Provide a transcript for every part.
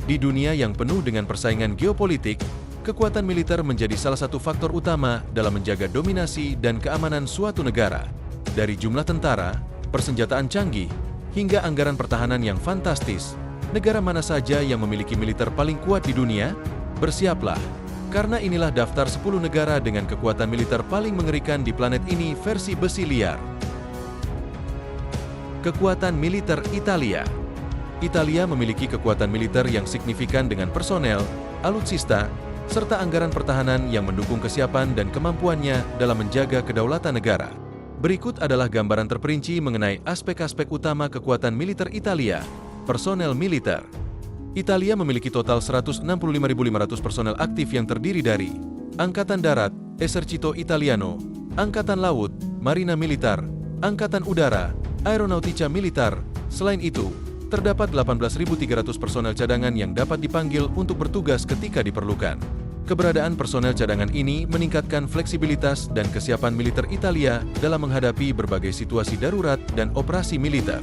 Di dunia yang penuh dengan persaingan geopolitik, kekuatan militer menjadi salah satu faktor utama dalam menjaga dominasi dan keamanan suatu negara. Dari jumlah tentara, persenjataan canggih, hingga anggaran pertahanan yang fantastis, negara mana saja yang memiliki militer paling kuat di dunia? Bersiaplah, karena inilah daftar 10 negara dengan kekuatan militer paling mengerikan di planet ini versi besi liar. Kekuatan militer Italia. Italia memiliki kekuatan militer yang signifikan dengan personel, alutsista, serta anggaran pertahanan yang mendukung kesiapan dan kemampuannya dalam menjaga kedaulatan negara. Berikut adalah gambaran terperinci mengenai aspek-aspek utama kekuatan militer Italia. Personel militer. Italia memiliki total 165.500 personel aktif yang terdiri dari Angkatan Darat, Esercito Italiano, Angkatan Laut, Marina Militer, Angkatan Udara, Aeronautica Militer. Selain itu, terdapat 18.300 personel cadangan yang dapat dipanggil untuk bertugas ketika diperlukan. Keberadaan personel cadangan ini meningkatkan fleksibilitas dan kesiapan militer Italia dalam menghadapi berbagai situasi darurat dan operasi militer.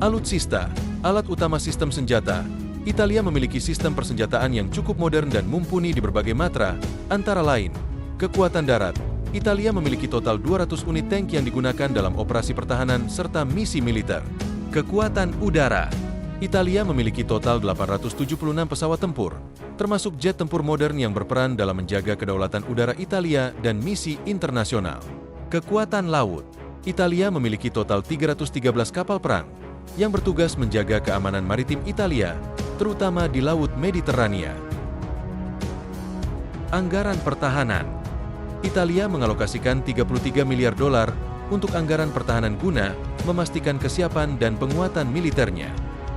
Alutsista, alat utama sistem senjata. Italia memiliki sistem persenjataan yang cukup modern dan mumpuni di berbagai matra, antara lain, kekuatan darat. Italia memiliki total 200 unit tank yang digunakan dalam operasi pertahanan serta misi militer. Kekuatan udara. Italia memiliki total 876 pesawat tempur, termasuk jet tempur modern yang berperan dalam menjaga kedaulatan udara Italia dan misi internasional. Kekuatan laut. Italia memiliki total 313 kapal perang yang bertugas menjaga keamanan maritim Italia, terutama di Laut Mediterania. Anggaran pertahanan. Italia mengalokasikan 33 miliar dolar untuk anggaran pertahanan guna memastikan kesiapan dan penguatan militernya.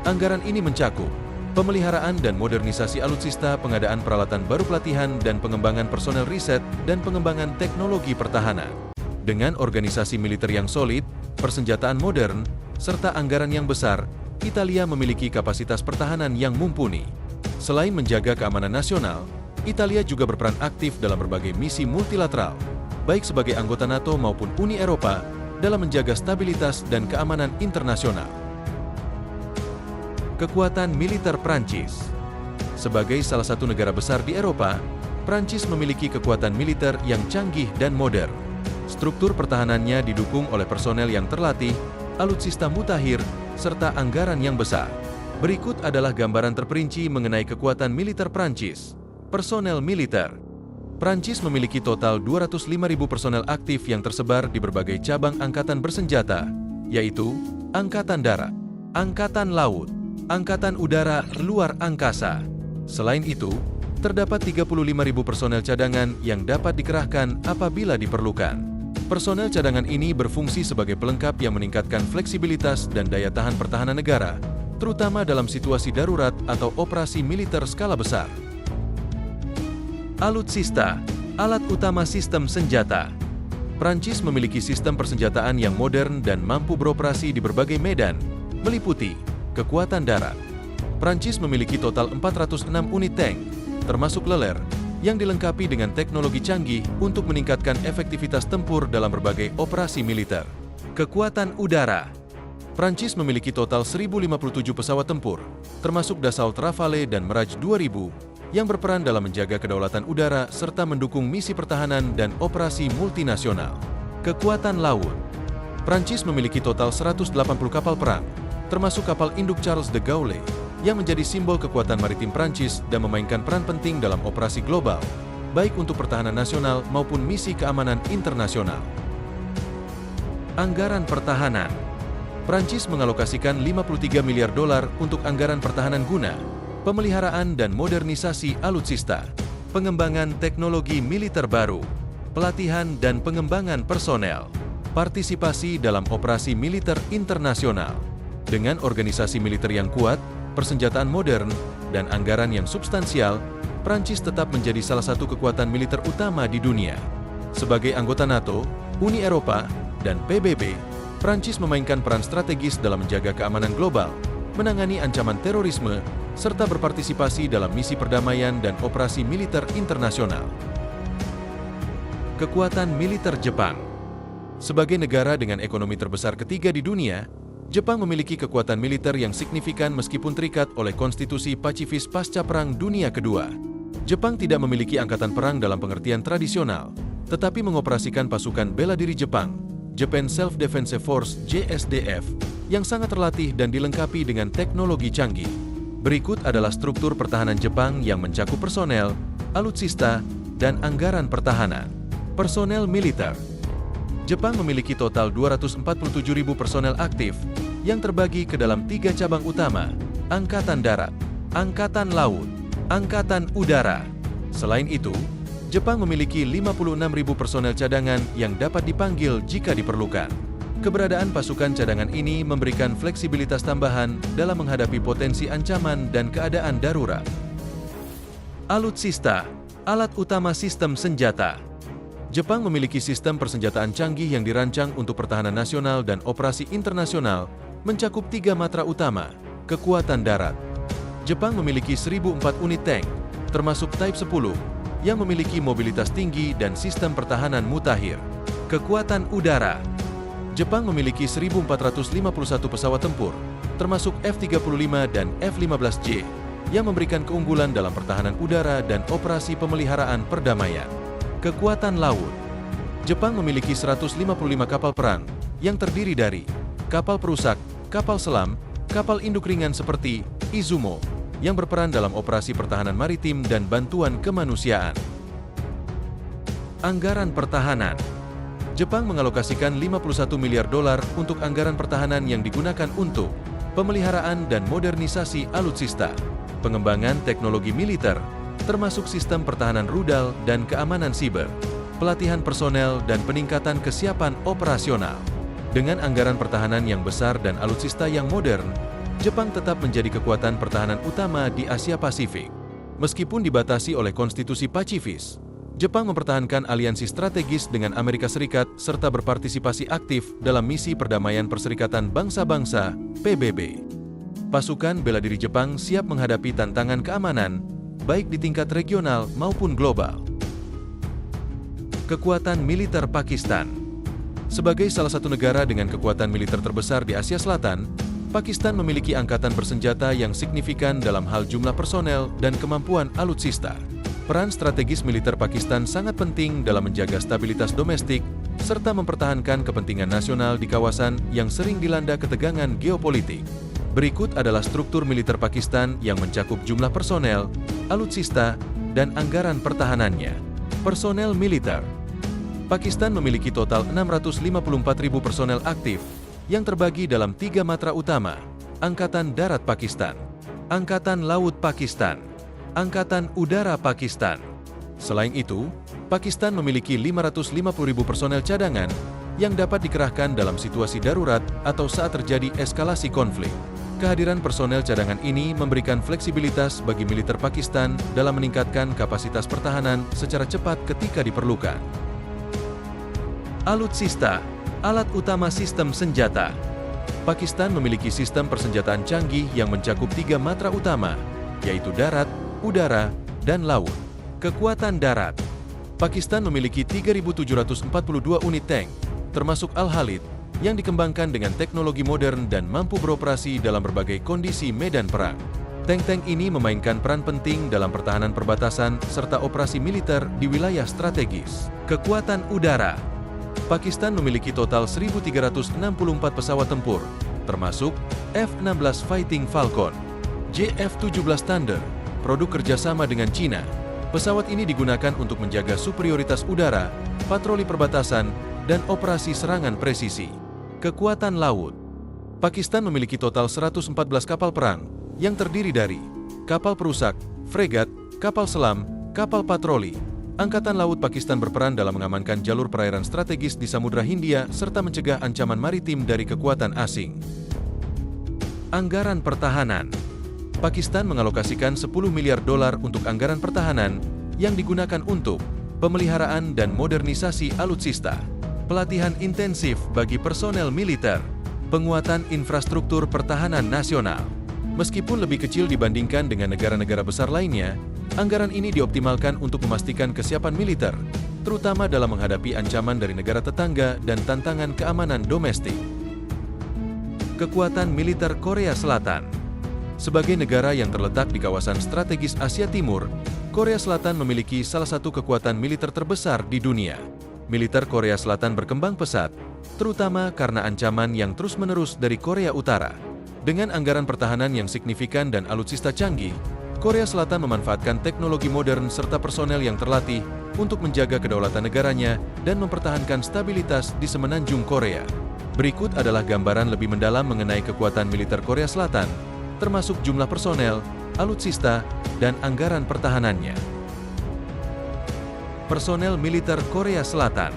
Anggaran ini mencakup pemeliharaan dan modernisasi alutsista, pengadaan peralatan baru, pelatihan dan pengembangan personel, riset dan pengembangan teknologi pertahanan. Dengan organisasi militer yang solid, persenjataan modern, serta anggaran yang besar, Italia memiliki kapasitas pertahanan yang mumpuni. Selain menjaga keamanan nasional, Italia juga berperan aktif dalam berbagai misi multilateral, baik sebagai anggota NATO maupun Uni Eropa, dalam menjaga stabilitas dan keamanan internasional. Kekuatan militer Prancis. Sebagai salah satu negara besar di Eropa, Prancis memiliki kekuatan militer yang canggih dan modern. Struktur pertahanannya didukung oleh personel yang terlatih, alutsista mutakhir, serta anggaran yang besar. Berikut adalah gambaran terperinci mengenai kekuatan militer Prancis. Personel militer. Prancis memiliki total 205.000 personel aktif yang tersebar di berbagai cabang angkatan bersenjata, yaitu Angkatan Darat, Angkatan Laut, Angkatan Udara luar angkasa. Selain itu, terdapat 35.000 personel cadangan yang dapat dikerahkan apabila diperlukan. Personel cadangan ini berfungsi sebagai pelengkap yang meningkatkan fleksibilitas dan daya tahan pertahanan negara, terutama dalam situasi darurat atau operasi militer skala besar. Alutsista, alat utama sistem senjata. Prancis memiliki sistem persenjataan yang modern dan mampu beroperasi di berbagai medan, meliputi kekuatan darat. Prancis memiliki total 406 unit tank, termasuk Leler, yang dilengkapi dengan teknologi canggih untuk meningkatkan efektivitas tempur dalam berbagai operasi militer. Kekuatan udara. Prancis memiliki total 1.057 pesawat tempur, termasuk Dassault Rafale dan Mirage 2000, yang berperan dalam menjaga kedaulatan udara serta mendukung misi pertahanan dan operasi multinasional. Kekuatan laut. Prancis memiliki total 180 kapal perang, termasuk kapal induk Charles de Gaulle, yang menjadi simbol kekuatan maritim Prancis dan memainkan peran penting dalam operasi global, baik untuk pertahanan nasional maupun misi keamanan internasional. Anggaran pertahanan. Prancis mengalokasikan 53 miliar dolar untuk anggaran pertahanan guna pemeliharaan dan modernisasi alutsista, pengembangan teknologi militer baru, pelatihan dan pengembangan personel, partisipasi dalam operasi militer internasional. Dengan organisasi militer yang kuat, persenjataan modern, dan anggaran yang substansial, Prancis tetap menjadi salah satu kekuatan militer utama di dunia. Sebagai anggota NATO, Uni Eropa, dan PBB, Prancis memainkan peran strategis dalam menjaga keamanan global, menangani ancaman terorisme, serta berpartisipasi dalam misi perdamaian dan operasi militer internasional. Kekuatan militer Jepang. Sebagai negara dengan ekonomi terbesar ketiga di dunia, Jepang memiliki kekuatan militer yang signifikan meskipun terikat oleh konstitusi pasifis pasca Perang Dunia Kedua. Jepang tidak memiliki angkatan perang dalam pengertian tradisional, tetapi mengoperasikan pasukan bela diri Jepang, Japan Self-Defense Force (JSDF), yang sangat terlatih dan dilengkapi dengan teknologi canggih. Berikut adalah struktur pertahanan Jepang yang mencakup personel, alutsista, dan anggaran pertahanan. Personel militer. Jepang memiliki total 247.000 personel aktif yang terbagi ke dalam 3 cabang utama: Angkatan Darat, Angkatan Laut, Angkatan Udara. Selain itu, Jepang memiliki 56.000 personel cadangan yang dapat dipanggil jika diperlukan. Keberadaan pasukan cadangan ini memberikan fleksibilitas tambahan dalam menghadapi potensi ancaman dan keadaan darurat. Alutsista, alat utama sistem senjata. Jepang memiliki sistem persenjataan canggih yang dirancang untuk pertahanan nasional dan operasi internasional, mencakup 3 matra utama. Kekuatan darat. Jepang memiliki 1.004 unit tank, termasuk Type 10, yang memiliki mobilitas tinggi dan sistem pertahanan mutakhir. Kekuatan udara. Jepang memiliki 1.451 pesawat tempur, termasuk F-35 dan F-15J, yang memberikan keunggulan dalam pertahanan udara dan operasi pemeliharaan perdamaian. Kekuatan laut. Jepang memiliki 155 kapal perang yang terdiri dari kapal perusak, kapal selam, kapal induk ringan seperti Izumo yang berperan dalam operasi pertahanan maritim dan bantuan kemanusiaan. Anggaran pertahanan. Jepang mengalokasikan 51 miliar dolar untuk anggaran pertahanan yang digunakan untuk pemeliharaan dan modernisasi alutsista, pengembangan teknologi militer, termasuk sistem pertahanan rudal dan keamanan siber, pelatihan personel dan peningkatan kesiapan operasional. Dengan anggaran pertahanan yang besar dan alutsista yang modern, Jepang tetap menjadi kekuatan pertahanan utama di Asia Pasifik. Meskipun dibatasi oleh konstitusi pasifis, Jepang mempertahankan aliansi strategis dengan Amerika Serikat serta berpartisipasi aktif dalam misi perdamaian Perserikatan Bangsa-Bangsa (PBB). Pasukan bela diri Jepang siap menghadapi tantangan keamanan, baik di tingkat regional maupun global. Kekuatan militer Pakistan. Sebagai salah satu negara dengan kekuatan militer terbesar di Asia Selatan, Pakistan memiliki angkatan bersenjata yang signifikan dalam hal jumlah personel dan kemampuan alutsista. Peran strategis militer Pakistan sangat penting dalam menjaga stabilitas domestik serta mempertahankan kepentingan nasional di kawasan yang sering dilanda ketegangan geopolitik. Berikut adalah struktur militer Pakistan yang mencakup jumlah personel, alutsista, dan anggaran pertahanannya. Personel militer. Pakistan memiliki total 654.000 personel aktif yang terbagi dalam 3 matra utama: Angkatan Darat Pakistan, Angkatan Laut Pakistan, Angkatan Udara Pakistan. Selain itu, Pakistan memiliki 550.000 personel cadangan yang dapat dikerahkan dalam situasi darurat atau saat terjadi eskalasi konflik. Kehadiran personel cadangan ini memberikan fleksibilitas bagi militer Pakistan dalam meningkatkan kapasitas pertahanan secara cepat ketika diperlukan. Alutsista, alat utama sistem senjata. Pakistan memiliki sistem persenjataan canggih yang mencakup 3 matra utama, yaitu darat, udara, dan laut. Kekuatan darat. Pakistan memiliki 3.742 unit tank, termasuk Al-Khalid, yang dikembangkan dengan teknologi modern dan mampu beroperasi dalam berbagai kondisi medan perang. Tank-tank ini memainkan peran penting dalam pertahanan perbatasan serta operasi militer di wilayah strategis. Kekuatan udara. Pakistan memiliki total 1.364 pesawat tempur, termasuk F-16 Fighting Falcon, JF-17 Thunder, produk kerjasama dengan China. Pesawat ini digunakan untuk menjaga superioritas udara, patroli perbatasan, dan operasi serangan presisi. Kekuatan laut. Pakistan memiliki total 114 kapal perang yang terdiri dari kapal perusak, fregat, kapal selam, kapal patroli. Angkatan Laut Pakistan berperan dalam mengamankan jalur perairan strategis di Samudra Hindia serta mencegah ancaman maritim dari kekuatan asing. Anggaran pertahanan. Pakistan mengalokasikan 10 miliar dolar untuk anggaran pertahanan yang digunakan untuk pemeliharaan dan modernisasi alutsista, pelatihan intensif bagi personel militer, penguatan infrastruktur pertahanan nasional. Meskipun lebih kecil dibandingkan dengan negara-negara besar lainnya, anggaran ini dioptimalkan untuk memastikan kesiapan militer, terutama dalam menghadapi ancaman dari negara tetangga dan tantangan keamanan domestik. Kekuatan militer Korea Selatan. Sebagai negara yang terletak di kawasan strategis Asia Timur, Korea Selatan memiliki salah satu kekuatan militer terbesar di dunia. Militer Korea Selatan berkembang pesat, terutama karena ancaman yang terus-menerus dari Korea Utara. Dengan anggaran pertahanan yang signifikan dan alutsista canggih, Korea Selatan memanfaatkan teknologi modern serta personel yang terlatih untuk menjaga kedaulatan negaranya dan mempertahankan stabilitas di semenanjung Korea. Berikut adalah gambaran lebih mendalam mengenai kekuatan militer Korea Selatan, termasuk jumlah personel, alutsista, dan anggaran pertahanannya. Personel militer Korea Selatan.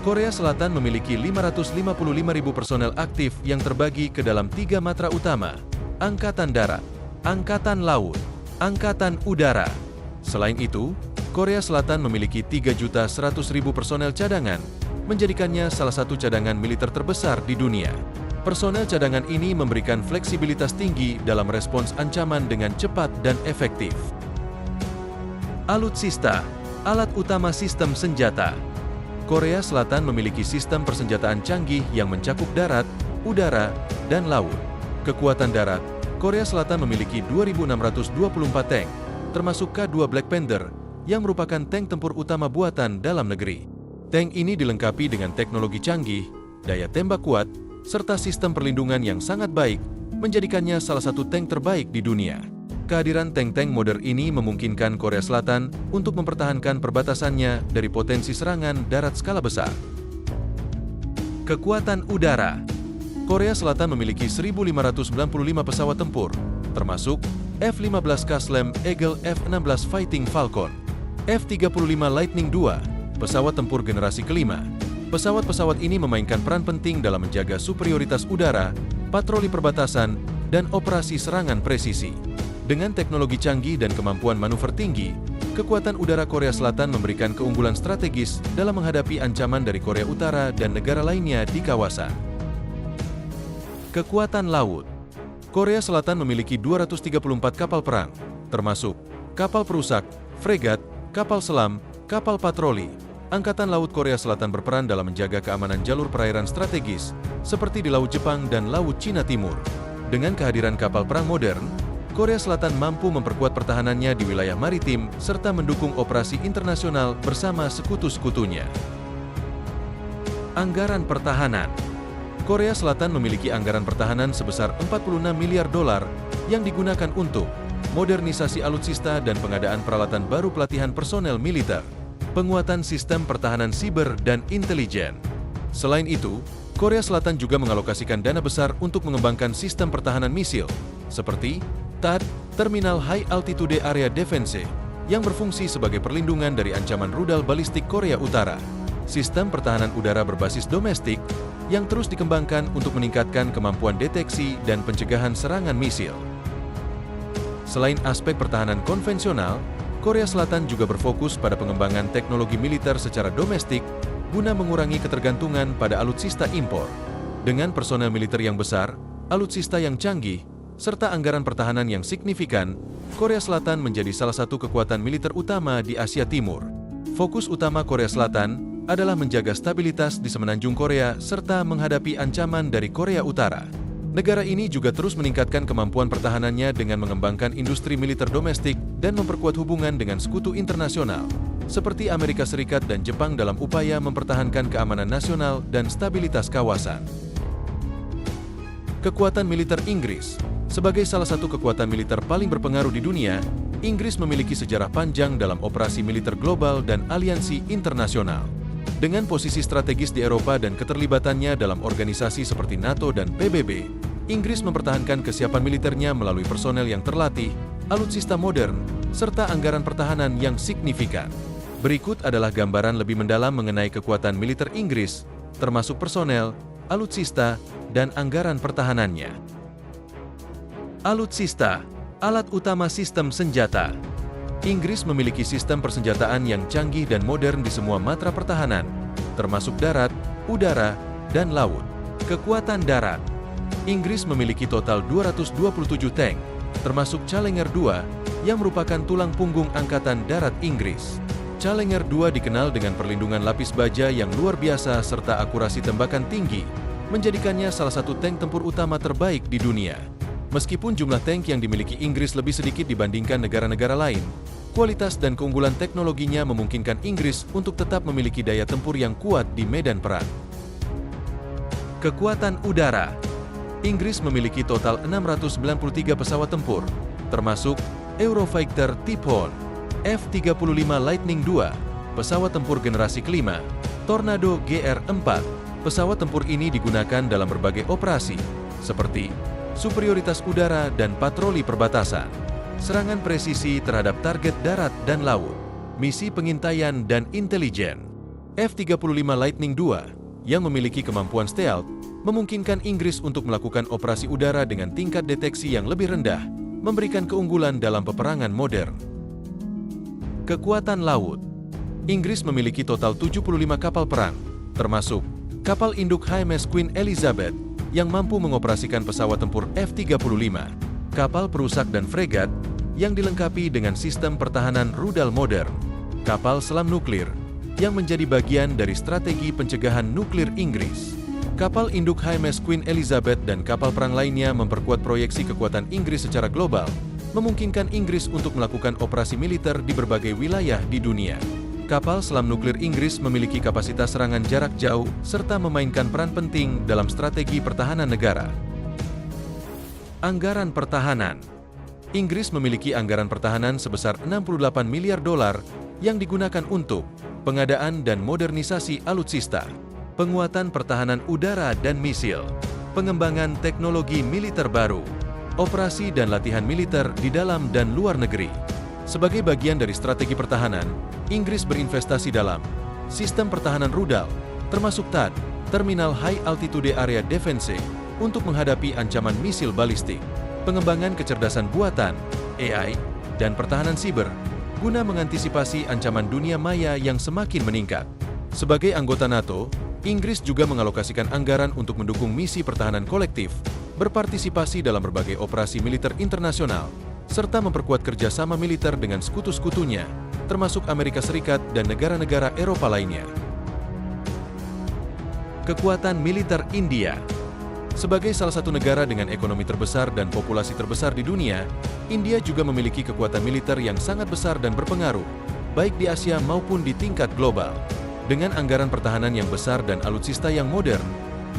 Korea Selatan memiliki 555.000 personel aktif yang terbagi ke dalam 3 matra utama: Angkatan Darat, Angkatan Laut, Angkatan Udara. Selain itu, Korea Selatan memiliki 3.100.000 personel cadangan, menjadikannya salah satu cadangan militer terbesar di dunia. Personel cadangan ini memberikan fleksibilitas tinggi dalam respons ancaman dengan cepat dan efektif. Alutsista, alat utama sistem senjata. Korea Selatan memiliki sistem persenjataan canggih yang mencakup darat, udara, dan laut. Kekuatan darat, Korea Selatan memiliki 2.624 tank, termasuk K-2 Black Panther, yang merupakan tank tempur utama buatan dalam negeri. Tank ini dilengkapi dengan teknologi canggih, daya tembak kuat, serta sistem perlindungan yang sangat baik, menjadikannya salah satu tank terbaik di dunia. Kehadiran tank-tank modern ini memungkinkan Korea Selatan untuk mempertahankan perbatasannya dari potensi serangan darat skala besar. Kekuatan udara. Korea Selatan memiliki 1.595 pesawat tempur, termasuk F-15K Slam Eagle, F-16 Fighting Falcon, F-35 Lightning II, pesawat tempur generasi kelima. Pesawat-pesawat ini memainkan peran penting dalam menjaga superioritas udara, patroli perbatasan, dan operasi serangan presisi. Dengan teknologi canggih dan kemampuan manuver tinggi, kekuatan udara Korea Selatan memberikan keunggulan strategis dalam menghadapi ancaman dari Korea Utara dan negara lainnya di kawasan. Kekuatan laut. Korea Selatan memiliki 234 kapal perang, termasuk kapal perusak, fregat, kapal selam, kapal patroli. Angkatan Laut Korea Selatan berperan dalam menjaga keamanan jalur perairan strategis, seperti di Laut Jepang dan Laut Cina Timur. Dengan kehadiran kapal perang modern, Korea Selatan mampu memperkuat pertahanannya di wilayah maritim, serta mendukung operasi internasional bersama sekutu-sekutunya. Anggaran pertahanan. Korea Selatan memiliki anggaran pertahanan sebesar 46 miliar dolar yang digunakan untuk modernisasi alutsista dan pengadaan peralatan baru pelatihan personel militer, penguatan sistem pertahanan siber dan intelijen. Selain itu, Korea Selatan juga mengalokasikan dana besar untuk mengembangkan sistem pertahanan misil, seperti THAAD, Terminal High Altitude Area Defense, yang berfungsi sebagai perlindungan dari ancaman rudal balistik Korea Utara. Sistem pertahanan udara berbasis domestik, yang terus dikembangkan untuk meningkatkan kemampuan deteksi dan pencegahan serangan misil. Selain aspek pertahanan konvensional, Korea Selatan juga berfokus pada pengembangan teknologi militer secara domestik guna mengurangi ketergantungan pada alutsista impor. Dengan personel militer yang besar, alutsista yang canggih, serta anggaran pertahanan yang signifikan, Korea Selatan menjadi salah satu kekuatan militer utama di Asia Timur. Fokus utama Korea Selatan adalah menjaga stabilitas di semenanjung Korea serta menghadapi ancaman dari Korea Utara. Negara ini juga terus meningkatkan kemampuan pertahanannya dengan mengembangkan industri militer domestik dan memperkuat hubungan dengan sekutu internasional, seperti Amerika Serikat dan Jepang dalam upaya mempertahankan keamanan nasional dan stabilitas kawasan. Kekuatan militer Inggris. Sebagai salah satu kekuatan militer paling berpengaruh di dunia, Inggris memiliki sejarah panjang dalam operasi militer global dan aliansi internasional. Dengan posisi strategis di Eropa dan keterlibatannya dalam organisasi seperti NATO dan PBB, Inggris mempertahankan kesiapan militernya melalui personel yang terlatih, alutsista modern, serta anggaran pertahanan yang signifikan. Berikut adalah gambaran lebih mendalam mengenai kekuatan militer Inggris, termasuk personel, alutsista, dan anggaran pertahanannya. Alutsista, alat utama sistem senjata. Inggris memiliki sistem persenjataan yang canggih dan modern di semua matra pertahanan, termasuk darat, udara, dan laut. Kekuatan darat. Inggris memiliki total 227 tank, termasuk Challenger II, yang merupakan tulang punggung Angkatan Darat Inggris. Challenger II dikenal dengan perlindungan lapis baja yang luar biasa serta akurasi tembakan tinggi, menjadikannya salah satu tank tempur utama terbaik di dunia. Meskipun jumlah tank yang dimiliki Inggris lebih sedikit dibandingkan negara-negara lain, kualitas dan keunggulan teknologinya memungkinkan Inggris untuk tetap memiliki daya tempur yang kuat di medan perang. Kekuatan udara. Inggris memiliki total 693 pesawat tempur, termasuk Eurofighter Typhoon, F-35 Lightning II, pesawat tempur generasi kelima, Tornado GR-4. Pesawat tempur ini digunakan dalam berbagai operasi, seperti superioritas udara dan patroli perbatasan, serangan presisi terhadap target darat dan laut, misi pengintaian dan intelijen. F-35 Lightning II yang memiliki kemampuan stealth memungkinkan Inggris untuk melakukan operasi udara dengan tingkat deteksi yang lebih rendah, memberikan keunggulan dalam peperangan modern. Kekuatan laut. Inggris memiliki total 75 kapal perang, termasuk kapal induk HMS Queen Elizabeth yang mampu mengoperasikan pesawat tempur F-35, kapal perusak dan fregat yang dilengkapi dengan sistem pertahanan rudal modern, kapal selam nuklir yang menjadi bagian dari strategi pencegahan nuklir Inggris. Kapal induk HMS Queen Elizabeth dan kapal perang lainnya memperkuat proyeksi kekuatan Inggris secara global, memungkinkan Inggris untuk melakukan operasi militer di berbagai wilayah di dunia. Kapal selam nuklir Inggris memiliki kapasitas serangan jarak jauh serta memainkan peran penting dalam strategi pertahanan negara. Anggaran pertahanan. Inggris memiliki anggaran pertahanan sebesar 68 miliar dolar yang digunakan untuk pengadaan dan modernisasi alutsista, penguatan pertahanan udara dan misil, pengembangan teknologi militer baru, operasi dan latihan militer di dalam dan luar negeri. Sebagai bagian dari strategi pertahanan, Inggris berinvestasi dalam sistem pertahanan rudal, termasuk THAAD, Terminal High Altitude Area Defense, untuk menghadapi ancaman misil balistik, pengembangan kecerdasan buatan, AI, dan pertahanan siber, guna mengantisipasi ancaman dunia maya yang semakin meningkat. Sebagai anggota NATO, Inggris juga mengalokasikan anggaran untuk mendukung misi pertahanan kolektif, berpartisipasi dalam berbagai operasi militer internasional, serta memperkuat kerjasama militer dengan sekutu-sekutunya, termasuk Amerika Serikat dan negara-negara Eropa lainnya. Kekuatan militer India. Sebagai salah satu negara dengan ekonomi terbesar dan populasi terbesar di dunia, India juga memiliki kekuatan militer yang sangat besar dan berpengaruh, baik di Asia maupun di tingkat global. Dengan anggaran pertahanan yang besar dan alutsista yang modern,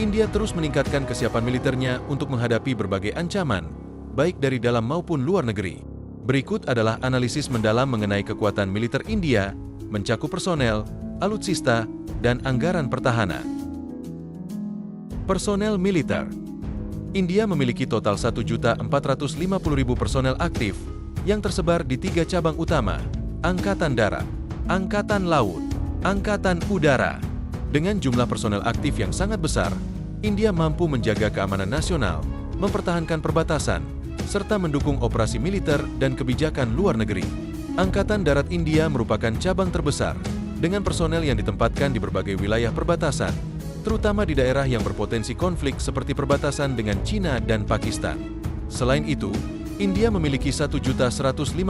India terus meningkatkan kesiapan militernya untuk menghadapi berbagai ancaman, baik dari dalam maupun luar negeri. Berikut adalah analisis mendalam mengenai kekuatan militer India, mencakup personel, alutsista, dan anggaran pertahanan. Personel militer. India memiliki total 1.450.000 personel aktif yang tersebar di 3 cabang utama: Angkatan Darat, Angkatan Laut, Angkatan Udara. Dengan jumlah personel aktif yang sangat besar, India mampu menjaga keamanan nasional, mempertahankan perbatasan, serta mendukung operasi militer dan kebijakan luar negeri. Angkatan Darat India merupakan cabang terbesar, dengan personel yang ditempatkan di berbagai wilayah perbatasan, terutama di daerah yang berpotensi konflik seperti perbatasan dengan China dan Pakistan. Selain itu, India memiliki 1.155.000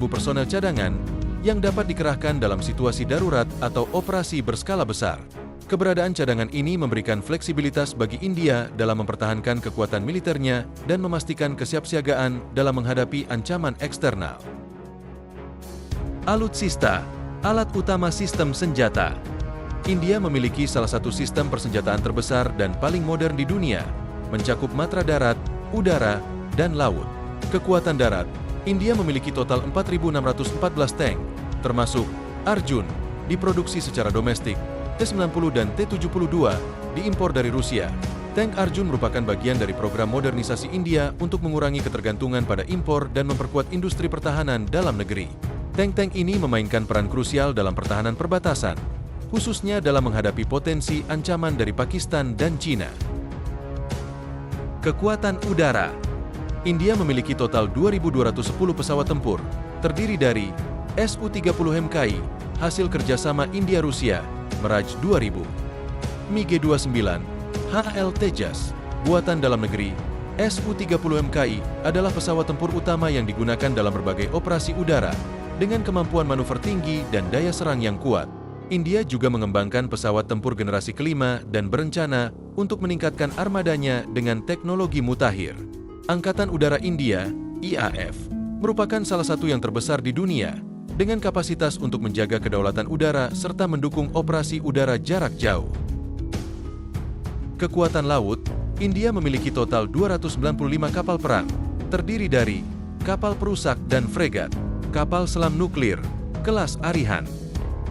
personel cadangan yang dapat dikerahkan dalam situasi darurat atau operasi berskala besar. Keberadaan cadangan ini memberikan fleksibilitas bagi India dalam mempertahankan kekuatan militernya dan memastikan kesiapsiagaan dalam menghadapi ancaman eksternal. Alutsista, alat utama sistem senjata. India memiliki salah satu sistem persenjataan terbesar dan paling modern di dunia, mencakup matra darat, udara, dan laut. Kekuatan darat, India memiliki total 4.614 tank, termasuk Arjun, diproduksi secara domestik, T-90 dan T-72 diimpor dari Rusia. Tank Arjun merupakan bagian dari program modernisasi India untuk mengurangi ketergantungan pada impor dan memperkuat industri pertahanan dalam negeri. Tank-tank ini memainkan peran krusial dalam pertahanan perbatasan, khususnya dalam menghadapi potensi ancaman dari Pakistan dan China. Kekuatan udara. India memiliki total 2.210 pesawat tempur, terdiri dari Su-30 MKI, hasil kerjasama India-Rusia, Mirage 2000, MiG-29, HAL Tejas, buatan dalam negeri. Su-30 MKI adalah pesawat tempur utama yang digunakan dalam berbagai operasi udara, dengan kemampuan manuver tinggi dan daya serang yang kuat. India juga mengembangkan pesawat tempur generasi kelima dan berencana untuk meningkatkan armadanya dengan teknologi mutakhir. Angkatan Udara India, IAF, merupakan salah satu yang terbesar di dunia dengan kapasitas untuk menjaga kedaulatan udara serta mendukung operasi udara jarak jauh. Kekuatan laut, India memiliki total 295 kapal perang, terdiri dari kapal perusak dan fregat, kapal selam nuklir, kelas Arihan,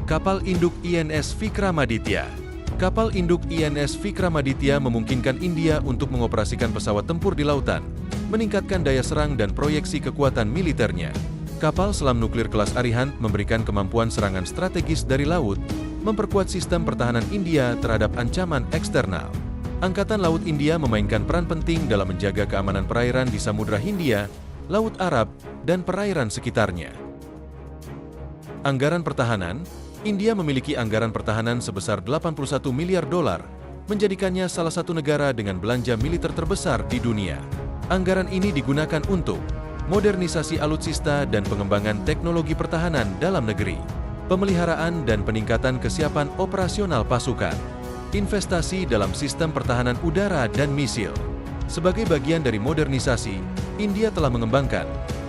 kapal induk INS Vikramaditya. Kapal induk INS Vikramaditya memungkinkan India untuk mengoperasikan pesawat tempur di lautan, meningkatkan daya serang dan proyeksi kekuatan militernya. Kapal selam nuklir kelas Arihant memberikan kemampuan serangan strategis dari laut, memperkuat sistem pertahanan India terhadap ancaman eksternal. Angkatan Laut India memainkan peran penting dalam menjaga keamanan perairan di Samudra Hindia, Laut Arab, dan perairan sekitarnya. Anggaran pertahanan, India memiliki anggaran pertahanan sebesar 81 miliar dolar, menjadikannya salah satu negara dengan belanja militer terbesar di dunia. Anggaran ini digunakan untuk modernisasi alutsista dan pengembangan teknologi pertahanan dalam negeri, pemeliharaan dan peningkatan kesiapan operasional pasukan, investasi dalam sistem pertahanan udara dan misil. Sebagai bagian dari modernisasi, India telah mengembangkan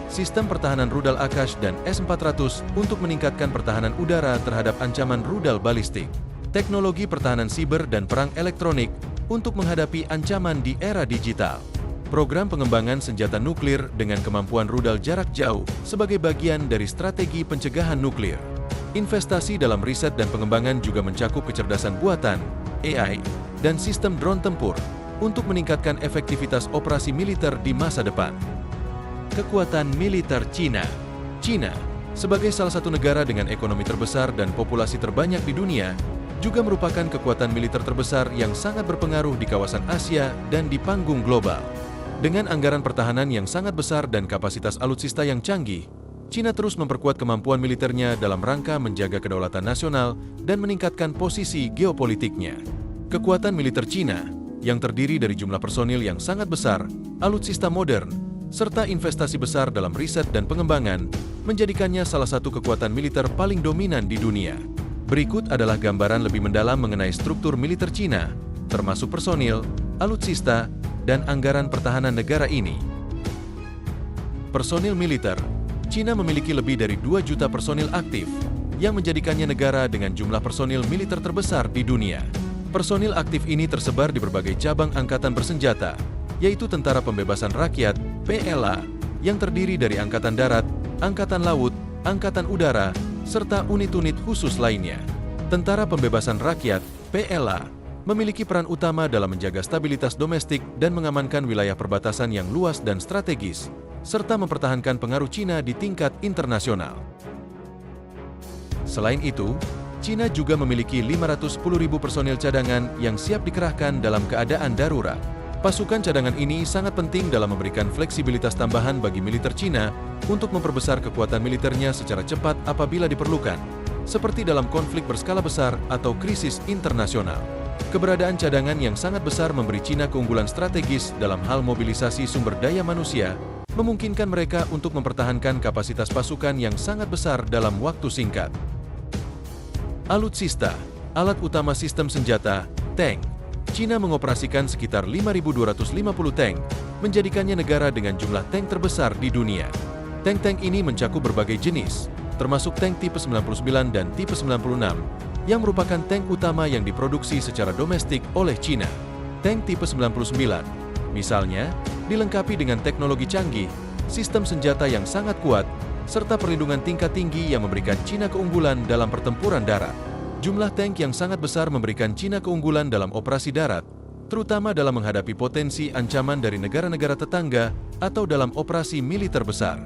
sistem pertahanan rudal Akash dan S-400 untuk meningkatkan pertahanan udara terhadap ancaman rudal balistik, teknologi pertahanan siber dan perang elektronik untuk menghadapi ancaman di era digital, program pengembangan senjata nuklir dengan kemampuan rudal jarak jauh sebagai bagian dari strategi pencegahan nuklir. Investasi dalam riset dan pengembangan juga mencakup kecerdasan buatan, AI, dan sistem drone tempur untuk meningkatkan efektivitas operasi militer di masa depan. Kekuatan militer Cina. Cina, sebagai salah satu negara dengan ekonomi terbesar dan populasi terbanyak di dunia, juga merupakan kekuatan militer terbesar yang sangat berpengaruh di kawasan Asia dan di panggung global. Dengan anggaran pertahanan yang sangat besar dan kapasitas alutsista yang canggih, Cina terus memperkuat kemampuan militernya dalam rangka menjaga kedaulatan nasional dan meningkatkan posisi geopolitiknya. Kekuatan militer Cina, yang terdiri dari jumlah personil yang sangat besar, alutsista modern, serta investasi besar dalam riset dan pengembangan, menjadikannya salah satu kekuatan militer paling dominan di dunia. Berikut adalah gambaran lebih mendalam mengenai struktur militer Cina, termasuk personil, alutsista, dan anggaran pertahanan negara ini. Personil militer, Cina memiliki lebih dari 2 juta personil aktif, yang menjadikannya negara dengan jumlah personil militer terbesar di dunia. Personil aktif ini tersebar di berbagai cabang angkatan bersenjata, yaitu Tentara Pembebasan Rakyat, PLA, yang terdiri dari Angkatan Darat, Angkatan Laut, Angkatan Udara, serta unit-unit khusus lainnya. Tentara Pembebasan Rakyat, PLA, memiliki peran utama dalam menjaga stabilitas domestik dan mengamankan wilayah perbatasan yang luas dan strategis, serta mempertahankan pengaruh Cina di tingkat internasional. Selain itu, Cina juga memiliki 510.000 personil cadangan yang siap dikerahkan dalam keadaan darurat. Pasukan cadangan ini sangat penting dalam memberikan fleksibilitas tambahan bagi militer Cina untuk memperbesar kekuatan militernya secara cepat apabila diperlukan, seperti dalam konflik berskala besar atau krisis internasional. Keberadaan cadangan yang sangat besar memberi Cina keunggulan strategis dalam hal mobilisasi sumber daya manusia, memungkinkan mereka untuk mempertahankan kapasitas pasukan yang sangat besar dalam waktu singkat. Alutsista, alat utama sistem senjata, tank. Cina mengoperasikan sekitar 5.250 tank, menjadikannya negara dengan jumlah tank terbesar di dunia. Tank-tank ini mencakup berbagai jenis, termasuk tank tipe 99 dan tipe 96, yang merupakan tank utama yang diproduksi secara domestik oleh Cina. Tank tipe 99, misalnya, dilengkapi dengan teknologi canggih, sistem senjata yang sangat kuat, serta perlindungan tingkat tinggi yang memberikan Cina keunggulan dalam pertempuran darat. Jumlah tank yang sangat besar memberikan Cina keunggulan dalam operasi darat, terutama dalam menghadapi potensi ancaman dari negara-negara tetangga atau dalam operasi militer besar.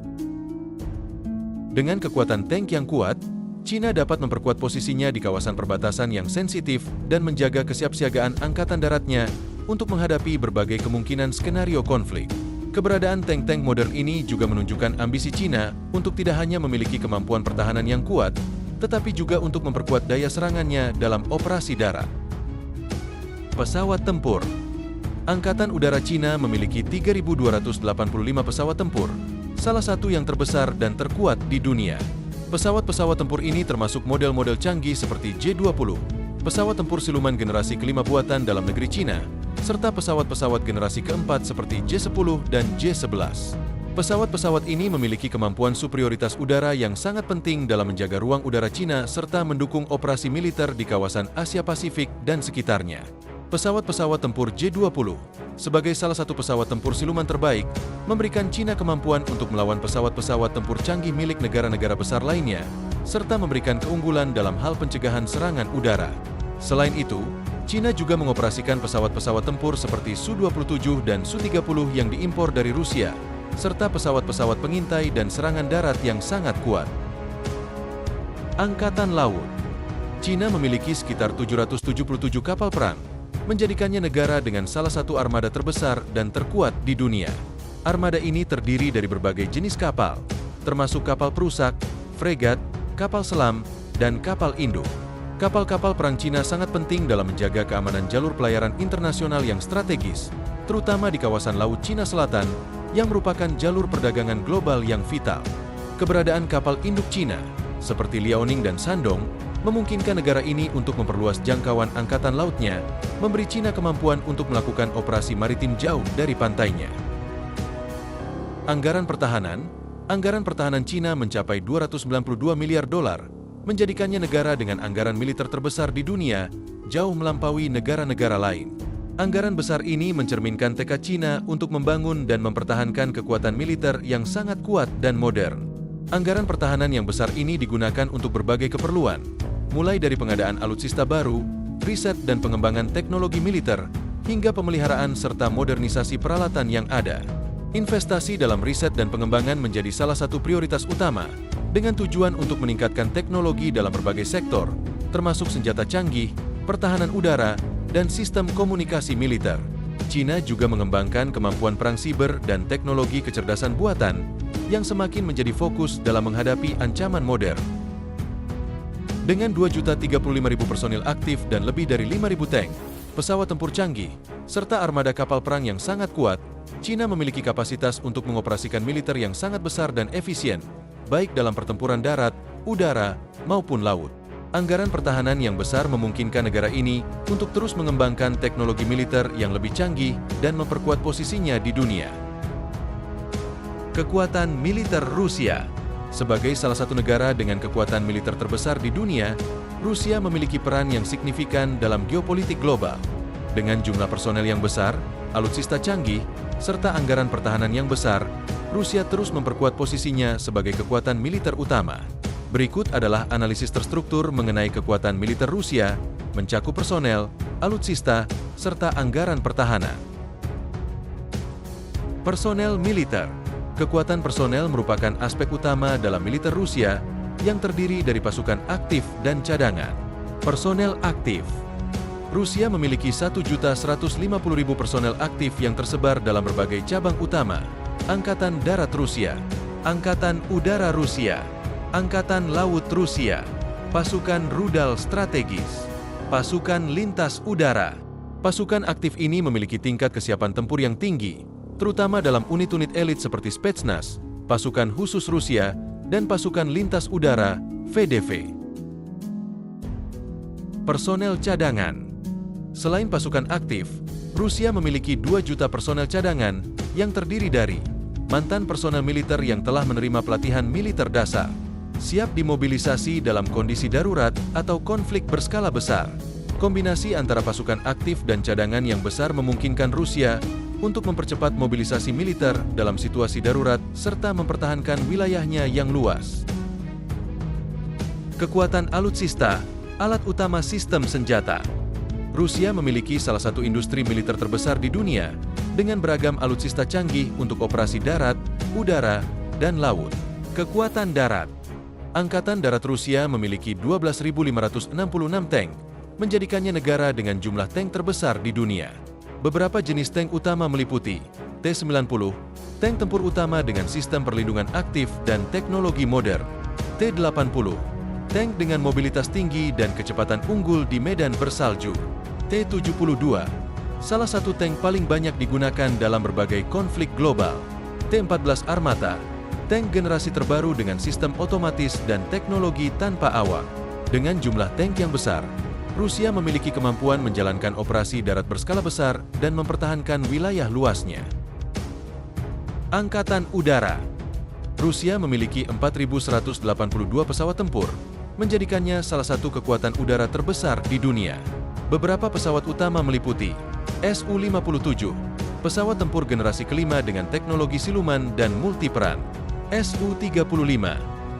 Dengan kekuatan tank yang kuat, Cina dapat memperkuat posisinya di kawasan perbatasan yang sensitif dan menjaga kesiapsiagaan angkatan daratnya untuk menghadapi berbagai kemungkinan skenario konflik. Keberadaan tank-tank modern ini juga menunjukkan ambisi Cina untuk tidak hanya memiliki kemampuan pertahanan yang kuat, tetapi juga untuk memperkuat daya serangannya dalam operasi darat. Pesawat tempur. Angkatan Udara Cina memiliki 3.285 pesawat tempur, salah satu yang terbesar dan terkuat di dunia. Pesawat-pesawat tempur ini termasuk model-model canggih seperti J-20, pesawat tempur siluman generasi kelima buatan dalam negeri Cina, serta pesawat-pesawat generasi keempat seperti J-10 dan J-11. Pesawat-pesawat ini memiliki kemampuan superioritas udara yang sangat penting dalam menjaga ruang udara Cina serta mendukung operasi militer di kawasan Asia Pasifik dan sekitarnya. Pesawat-pesawat tempur J-20, sebagai salah satu pesawat tempur siluman terbaik, memberikan Cina kemampuan untuk melawan pesawat-pesawat tempur canggih milik negara-negara besar lainnya, serta memberikan keunggulan dalam hal pencegahan serangan udara. Selain itu, Cina juga mengoperasikan pesawat-pesawat tempur seperti Su-27 dan Su-30 yang diimpor dari Rusia, serta pesawat-pesawat pengintai dan serangan darat yang sangat kuat. Angkatan Laut. Cina memiliki sekitar 777 kapal perang, menjadikannya negara dengan salah satu armada terbesar dan terkuat di dunia. Armada ini terdiri dari berbagai jenis kapal, termasuk kapal perusak, fregat, kapal selam, dan kapal induk. Kapal-kapal perang Cina sangat penting dalam menjaga keamanan jalur pelayaran internasional yang strategis, terutama di kawasan Laut Cina Selatan, yang merupakan jalur perdagangan global yang vital. Keberadaan kapal induk Cina, seperti Liaoning dan Shandong, memungkinkan negara ini untuk memperluas jangkauan angkatan lautnya, memberi Cina kemampuan untuk melakukan operasi maritim jauh dari pantainya. Anggaran pertahanan Cina mencapai 292 miliar dolar, menjadikannya negara dengan anggaran militer terbesar di dunia, jauh melampaui negara-negara lain. Anggaran besar ini mencerminkan tekad Cina untuk membangun dan mempertahankan kekuatan militer yang sangat kuat dan modern. Anggaran pertahanan yang besar ini digunakan untuk berbagai keperluan, mulai dari pengadaan alutsista baru, riset dan pengembangan teknologi militer, hingga pemeliharaan serta modernisasi peralatan yang ada. Investasi dalam riset dan pengembangan menjadi salah satu prioritas utama, dengan tujuan untuk meningkatkan teknologi dalam berbagai sektor, termasuk senjata canggih, pertahanan udara, dan sistem komunikasi militer. Cina juga mengembangkan kemampuan perang siber dan teknologi kecerdasan buatan yang semakin menjadi fokus dalam menghadapi ancaman modern. Dengan 2.035.000 personil aktif dan lebih dari 5.000 tank, pesawat tempur canggih, serta armada kapal perang yang sangat kuat, Cina memiliki kapasitas untuk mengoperasikan militer yang sangat besar dan efisien, baik dalam pertempuran darat, udara, maupun laut. Anggaran pertahanan yang besar memungkinkan negara ini untuk terus mengembangkan teknologi militer yang lebih canggih dan memperkuat posisinya di dunia. Kekuatan militer Rusia. Sebagai salah satu negara dengan kekuatan militer terbesar di dunia, Rusia memiliki peran yang signifikan dalam geopolitik global. Dengan jumlah personel yang besar, alutsista canggih, serta anggaran pertahanan yang besar, Rusia terus memperkuat posisinya sebagai kekuatan militer utama. Berikut adalah analisis terstruktur mengenai kekuatan militer Rusia, mencakup personel, alutsista, serta anggaran pertahanan. Personel militer. Kekuatan personel merupakan aspek utama dalam militer Rusia yang terdiri dari pasukan aktif dan cadangan. Personel aktif. Rusia memiliki 1.150.000 personel aktif yang tersebar dalam berbagai cabang utama. Angkatan Darat Rusia, Angkatan Udara Rusia, Angkatan Laut Rusia, Pasukan Rudal Strategis, Pasukan Lintas Udara. Pasukan aktif ini memiliki tingkat kesiapan tempur yang tinggi, terutama dalam unit-unit elit seperti Spetsnaz, Pasukan Khusus Rusia, dan Pasukan Lintas Udara (VDV). Personel cadangan. Selain pasukan aktif, Rusia memiliki 2 juta personel cadangan yang terdiri dari mantan personel militer yang telah menerima pelatihan militer dasar, siap dimobilisasi dalam kondisi darurat atau konflik berskala besar. Kombinasi antara pasukan aktif dan cadangan yang besar memungkinkan Rusia untuk mempercepat mobilisasi militer dalam situasi darurat serta mempertahankan wilayahnya yang luas. Kekuatan alutsista, alat utama sistem senjata. Rusia memiliki salah satu industri militer terbesar di dunia dengan beragam alutsista canggih untuk operasi darat, udara, dan laut. Kekuatan darat. Angkatan Darat Rusia memiliki 12.566 tank, menjadikannya negara dengan jumlah tank terbesar di dunia. Beberapa jenis tank utama meliputi T-90, tank tempur utama dengan sistem perlindungan aktif dan teknologi modern, T-80, tank dengan mobilitas tinggi dan kecepatan unggul di medan bersalju, T-72, salah satu tank paling banyak digunakan dalam berbagai konflik global, T-14 Armata, tank generasi terbaru dengan sistem otomatis dan teknologi tanpa awak. Dengan jumlah tank yang besar, Rusia memiliki kemampuan menjalankan operasi darat berskala besar dan mempertahankan wilayah luasnya. Angkatan Udara. Rusia memiliki 4.182 pesawat tempur, menjadikannya salah satu kekuatan udara terbesar di dunia. Beberapa pesawat utama meliputi Su-57, pesawat tempur generasi kelima dengan teknologi siluman dan multiperan. Su-35,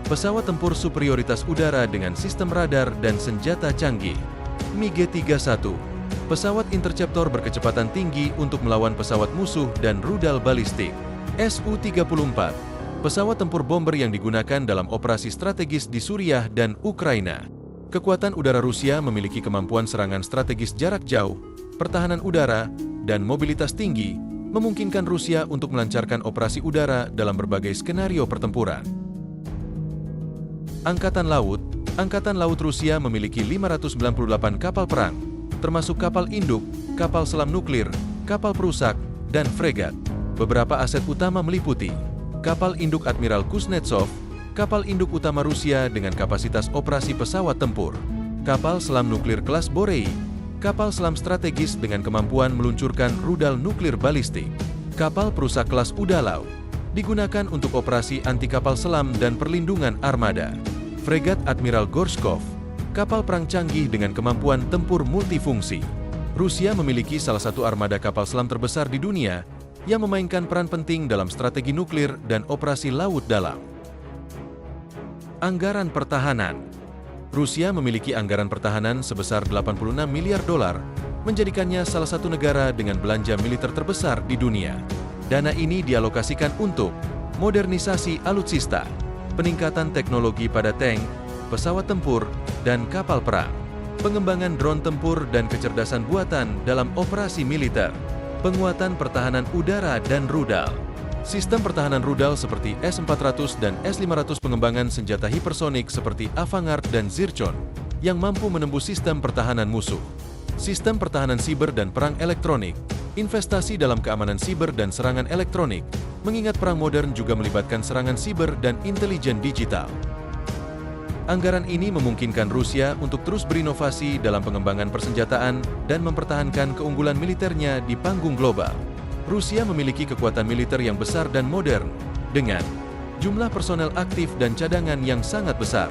pesawat tempur superioritas udara dengan sistem radar dan senjata canggih. MiG-31, pesawat interceptor berkecepatan tinggi untuk melawan pesawat musuh dan rudal balistik. Su-34, pesawat tempur bomber yang digunakan dalam operasi strategis di Suriah dan Ukraina. Kekuatan udara Rusia memiliki kemampuan serangan strategis jarak jauh, pertahanan udara, dan mobilitas tinggi, memungkinkan Rusia untuk melancarkan operasi udara dalam berbagai skenario pertempuran. Angkatan Laut. Angkatan Laut Rusia memiliki 598 kapal perang, termasuk kapal induk, kapal selam nuklir, kapal perusak, dan fregat. Beberapa aset utama meliputi kapal induk Admiral Kuznetsov, kapal induk utama Rusia dengan kapasitas operasi pesawat tempur, kapal selam nuklir kelas Borei, kapal selam strategis dengan kemampuan meluncurkan rudal nuklir balistik, kapal perusak kelas Udalau, digunakan untuk operasi anti kapal selam dan perlindungan armada, fregat Admiral Gorshkov, kapal perang canggih dengan kemampuan tempur multifungsi. Rusia memiliki salah satu armada kapal selam terbesar di dunia yang memainkan peran penting dalam strategi nuklir dan operasi laut dalam. Anggaran pertahanan. Rusia memiliki anggaran pertahanan sebesar 86 miliar dolar, menjadikannya salah satu negara dengan belanja militer terbesar di dunia. Dana ini dialokasikan untuk modernisasi alutsista, peningkatan teknologi pada tank, pesawat tempur, dan kapal perang, pengembangan drone tempur dan kecerdasan buatan dalam operasi militer, penguatan pertahanan udara dan rudal. Sistem pertahanan rudal seperti S-400 dan S-500, pengembangan senjata hipersonik seperti Avangard dan Zircon yang mampu menembus sistem pertahanan musuh. Sistem pertahanan siber dan perang elektronik, investasi dalam keamanan siber dan serangan elektronik, mengingat perang modern juga melibatkan serangan siber dan intelijen digital. Anggaran ini memungkinkan Rusia untuk terus berinovasi dalam pengembangan persenjataan dan mempertahankan keunggulan militernya di panggung global. Rusia memiliki kekuatan militer yang besar dan modern, dengan jumlah personel aktif dan cadangan yang sangat besar,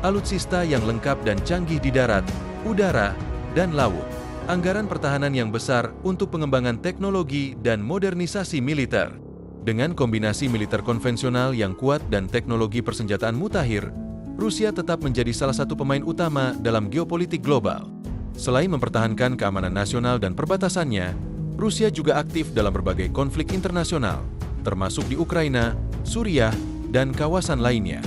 alutsista yang lengkap dan canggih di darat, udara, dan laut, anggaran pertahanan yang besar untuk pengembangan teknologi dan modernisasi militer. Dengan kombinasi militer konvensional yang kuat dan teknologi persenjataan mutakhir, Rusia tetap menjadi salah satu pemain utama dalam geopolitik global. Selain mempertahankan keamanan nasional dan perbatasannya, Rusia juga aktif dalam berbagai konflik internasional, termasuk di Ukraina, Suriah, dan kawasan lainnya.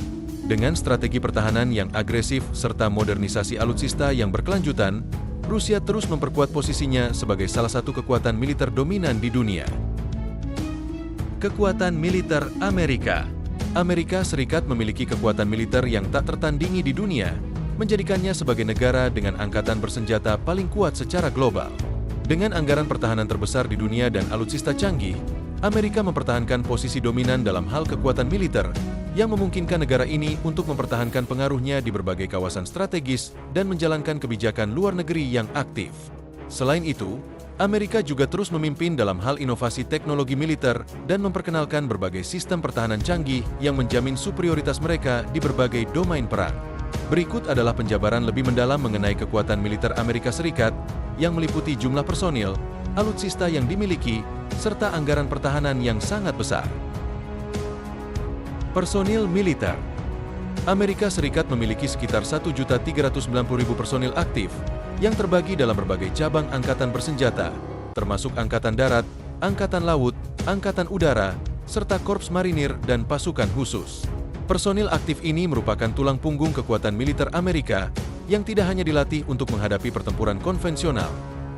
Dengan strategi pertahanan yang agresif serta modernisasi alutsista yang berkelanjutan, Rusia terus memperkuat posisinya sebagai salah satu kekuatan militer dominan di dunia. Kekuatan militer Amerika. Amerika Serikat memiliki kekuatan militer yang tak tertandingi di dunia, menjadikannya sebagai negara dengan angkatan bersenjata paling kuat secara global. Dengan anggaran pertahanan terbesar di dunia dan alutsista canggih, Amerika mempertahankan posisi dominan dalam hal kekuatan militer yang memungkinkan negara ini untuk mempertahankan pengaruhnya di berbagai kawasan strategis dan menjalankan kebijakan luar negeri yang aktif. Selain itu, Amerika juga terus memimpin dalam hal inovasi teknologi militer dan memperkenalkan berbagai sistem pertahanan canggih yang menjamin superioritas mereka di berbagai domain perang. Berikut adalah penjabaran lebih mendalam mengenai kekuatan militer Amerika Serikat yang meliputi jumlah personil, alutsista yang dimiliki, serta anggaran pertahanan yang sangat besar. Personil militer. Amerika Serikat memiliki sekitar 1.390.000 personil aktif yang terbagi dalam berbagai cabang angkatan bersenjata, termasuk Angkatan Darat, Angkatan Laut, Angkatan Udara, serta Korps Marinir dan pasukan khusus. Personil aktif ini merupakan tulang punggung kekuatan militer Amerika yang tidak hanya dilatih untuk menghadapi pertempuran konvensional,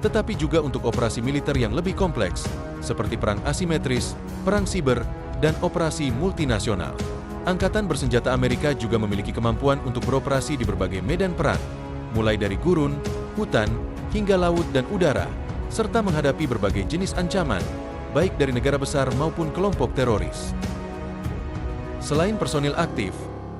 tetapi juga untuk operasi militer yang lebih kompleks, seperti perang asimetris, perang siber, dan operasi multinasional. Angkatan bersenjata Amerika juga memiliki kemampuan untuk beroperasi di berbagai medan perang, mulai dari gurun, hutan, hingga laut dan udara, serta menghadapi berbagai jenis ancaman, baik dari negara besar maupun kelompok teroris. Selain personil aktif,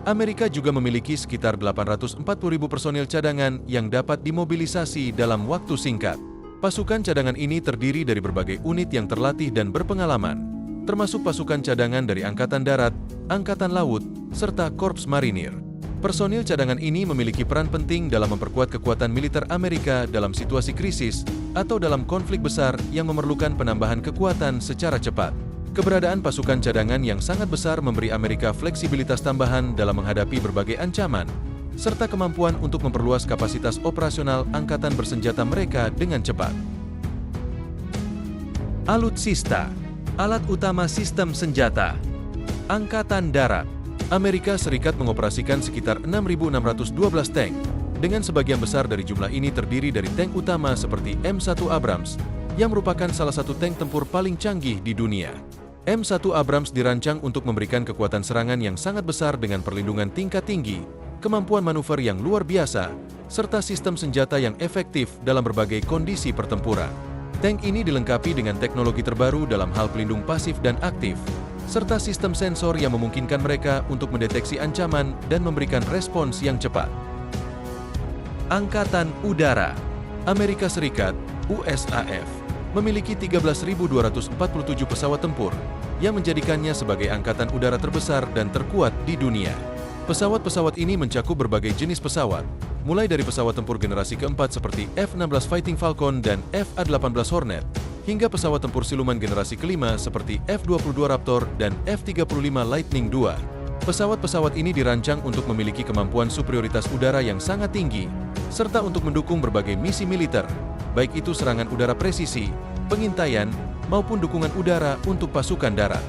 Amerika juga memiliki sekitar 840.000 personil cadangan yang dapat dimobilisasi dalam waktu singkat. Pasukan cadangan ini terdiri dari berbagai unit yang terlatih dan berpengalaman, termasuk pasukan cadangan dari Angkatan Darat, Angkatan Laut, serta Korps Marinir. Personil cadangan ini memiliki peran penting dalam memperkuat kekuatan militer Amerika dalam situasi krisis atau dalam konflik besar yang memerlukan penambahan kekuatan secara cepat. Keberadaan pasukan cadangan yang sangat besar memberi Amerika fleksibilitas tambahan dalam menghadapi berbagai ancaman, serta kemampuan untuk memperluas kapasitas operasional angkatan bersenjata mereka dengan cepat. Alutsista, alat utama sistem senjata. Angkatan Darat. Amerika Serikat mengoperasikan sekitar 6.612 tank, dengan sebagian besar dari jumlah ini terdiri dari tank utama seperti M1 Abrams, yang merupakan salah satu tank tempur paling canggih di dunia. M1 Abrams dirancang untuk memberikan kekuatan serangan yang sangat besar dengan perlindungan tingkat tinggi, kemampuan manuver yang luar biasa, serta sistem senjata yang efektif dalam berbagai kondisi pertempuran. Tank ini dilengkapi dengan teknologi terbaru dalam hal pelindung pasif dan aktif, serta sistem sensor yang memungkinkan mereka untuk mendeteksi ancaman dan memberikan respons yang cepat. Angkatan Udara. Amerika Serikat, USAF, memiliki 13.247 pesawat tempur yang menjadikannya sebagai angkatan udara terbesar dan terkuat di dunia. Pesawat-pesawat ini mencakup berbagai jenis pesawat, mulai dari pesawat tempur generasi keempat seperti F-16 Fighting Falcon dan F-A-18 Hornet, hingga pesawat tempur siluman generasi kelima seperti F-22 Raptor dan F-35 Lightning II. Pesawat-pesawat ini dirancang untuk memiliki kemampuan superioritas udara yang sangat tinggi, serta untuk mendukung berbagai misi militer, baik itu serangan udara presisi, pengintaian, maupun dukungan udara untuk pasukan darat.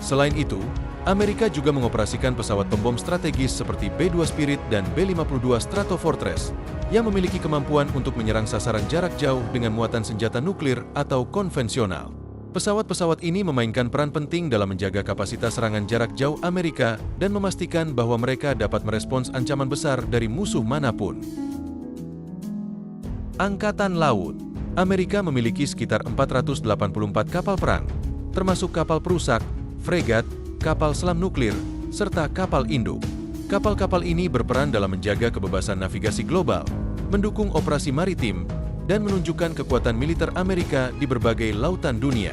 Selain itu, Amerika juga mengoperasikan pesawat pembom strategis seperti B-2 Spirit dan B-52 Stratofortress yang memiliki kemampuan untuk menyerang sasaran jarak jauh dengan muatan senjata nuklir atau konvensional. Pesawat-pesawat ini memainkan peran penting dalam menjaga kapasitas serangan jarak jauh Amerika dan memastikan bahwa mereka dapat merespons ancaman besar dari musuh manapun. Angkatan Laut. Amerika memiliki sekitar 484 kapal perang, termasuk kapal perusak, fregat, kapal selam nuklir, serta kapal induk. Kapal-kapal ini berperan dalam menjaga kebebasan navigasi global, mendukung operasi maritim, dan menunjukkan kekuatan militer Amerika di berbagai lautan dunia.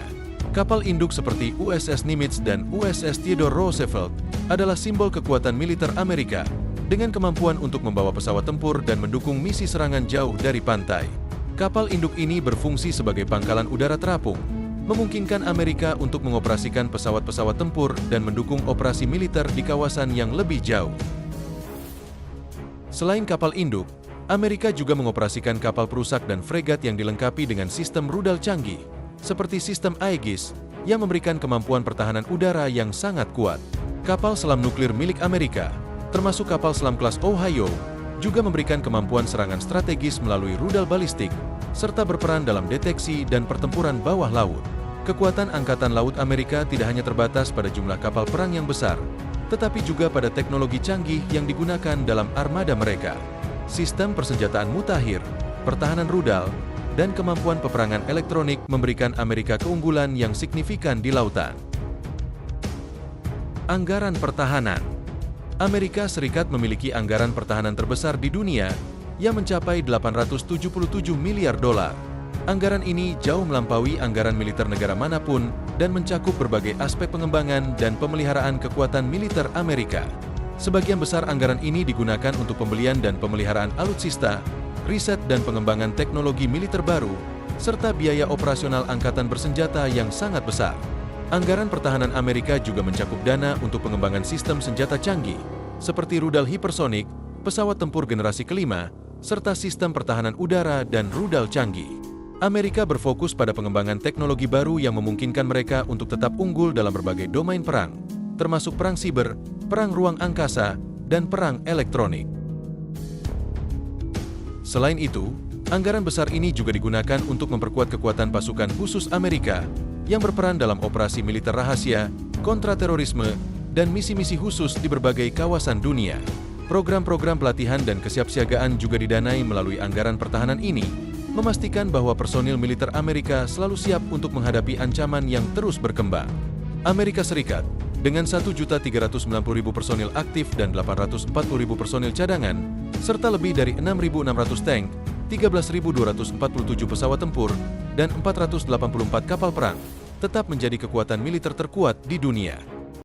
Kapal induk seperti USS Nimitz dan USS Theodore Roosevelt adalah simbol kekuatan militer Amerika dengan kemampuan untuk membawa pesawat tempur dan mendukung misi serangan jauh dari pantai. Kapal induk ini berfungsi sebagai pangkalan udara terapung, memungkinkan Amerika untuk mengoperasikan pesawat-pesawat tempur dan mendukung operasi militer di kawasan yang lebih jauh. Selain kapal induk, Amerika juga mengoperasikan kapal perusak dan fregat yang dilengkapi dengan sistem rudal canggih, seperti sistem Aegis, yang memberikan kemampuan pertahanan udara yang sangat kuat. Kapal selam nuklir milik Amerika, termasuk kapal selam kelas Ohio, juga memberikan kemampuan serangan strategis melalui rudal balistik, serta berperan dalam deteksi dan pertempuran bawah laut. Kekuatan Angkatan Laut Amerika tidak hanya terbatas pada jumlah kapal perang yang besar, tetapi juga pada teknologi canggih yang digunakan dalam armada mereka. Sistem persenjataan mutakhir, pertahanan rudal, dan kemampuan peperangan elektronik memberikan Amerika keunggulan yang signifikan di lautan. Anggaran pertahanan. Amerika Serikat memiliki anggaran pertahanan terbesar di dunia yang mencapai 877 miliar dolar. Anggaran ini jauh melampaui anggaran militer negara manapun dan mencakup berbagai aspek pengembangan dan pemeliharaan kekuatan militer Amerika. Sebagian besar anggaran ini digunakan untuk pembelian dan pemeliharaan alutsista, riset dan pengembangan teknologi militer baru, serta biaya operasional angkatan bersenjata yang sangat besar. Anggaran pertahanan Amerika juga mencakup dana untuk pengembangan sistem senjata canggih, seperti rudal hipersonik, pesawat tempur generasi kelima, serta sistem pertahanan udara dan rudal canggih. Amerika berfokus pada pengembangan teknologi baru yang memungkinkan mereka untuk tetap unggul dalam berbagai domain perang, termasuk perang siber, perang ruang angkasa, dan perang elektronik. Selain itu, anggaran besar ini juga digunakan untuk memperkuat kekuatan pasukan khusus Amerika yang berperan dalam operasi militer rahasia, kontraterorisme, dan misi-misi khusus di berbagai kawasan dunia. Program-program pelatihan dan kesiapsiagaan juga didanai melalui anggaran pertahanan ini, memastikan bahwa personil militer Amerika selalu siap untuk menghadapi ancaman yang terus berkembang. Amerika Serikat Dengan 1.390.000 personil aktif dan 840.000 personil cadangan, serta lebih dari 6.600 tank, 13.247 pesawat tempur, dan 484 kapal perang, tetap menjadi kekuatan militer terkuat di dunia.